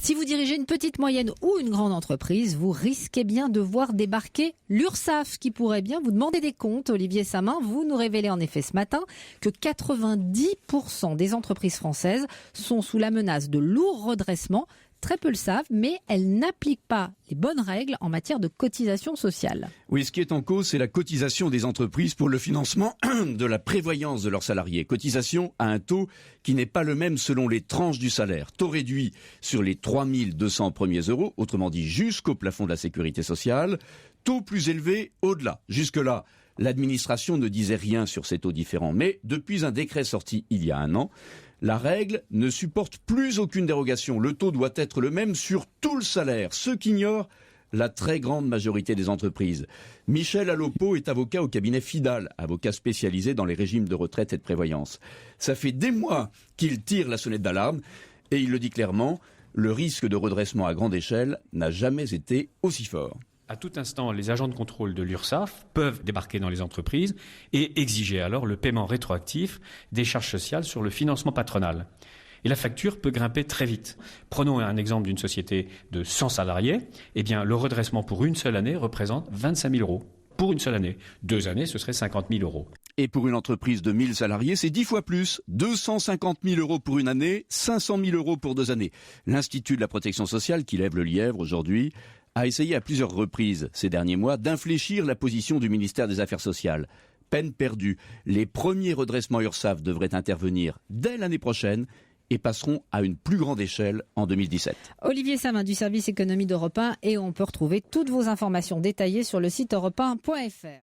Si vous dirigez une petite, moyenne ou une grande entreprise, vous risquez bien de voir débarquer l'URSSAF qui pourrait bien vous demander des comptes. Olivier Samin, vous nous révélez en effet ce matin que 90% des entreprises françaises sont sous la menace de lourds redressements. Très peu le savent, mais elles n'appliquent pas les bonnes règles en matière de cotisation sociale. Oui, ce qui est en cause, c'est la cotisation des entreprises pour le financement de la prévoyance de leurs salariés. Cotisation à un taux qui n'est pas le même selon les tranches du salaire. Taux réduit sur les 3 200 premiers euros, autrement dit jusqu'au plafond de la sécurité sociale. Taux plus élevé au-delà. Jusque-là, l'administration ne disait rien sur ces taux différents. Mais depuis un décret sorti il y a un an, la règle ne supporte plus aucune dérogation. Le taux doit être le même sur tout le salaire, ce qu'ignorent la très grande majorité des entreprises. Michel Alopo est avocat au cabinet Fidal, avocat spécialisé dans les régimes de retraite et de prévoyance. Ça fait des mois qu'il tire la sonnette d'alarme et il le dit clairement, le risque de redressement à grande échelle n'a jamais été aussi fort. À tout instant, les agents de contrôle de l'URSSAF peuvent débarquer dans les entreprises et exiger alors le paiement rétroactif des charges sociales sur le financement patronal. Et la facture peut grimper très vite. Prenons un exemple d'une société de 100 salariés. Eh bien, le redressement pour une seule année représente 25 000 euros. Pour une seule année. 2 années, ce serait 50 000 euros. Et pour une entreprise de 1000 salariés, c'est 10 fois plus. 250 000 euros pour une année, 500 000 euros pour 2 années. L'Institut de la protection sociale, qui lève le lièvre aujourd'hui, a essayé à plusieurs reprises ces derniers mois d'infléchir la position du ministère des Affaires sociales. Peine perdue. Les premiers redressements URSSAF devraient intervenir dès l'année prochaine et passeront à une plus grande échelle en 2017. Olivier Samin du service économie d'Europe 1 et on peut retrouver toutes vos informations détaillées sur le site europe1.fr.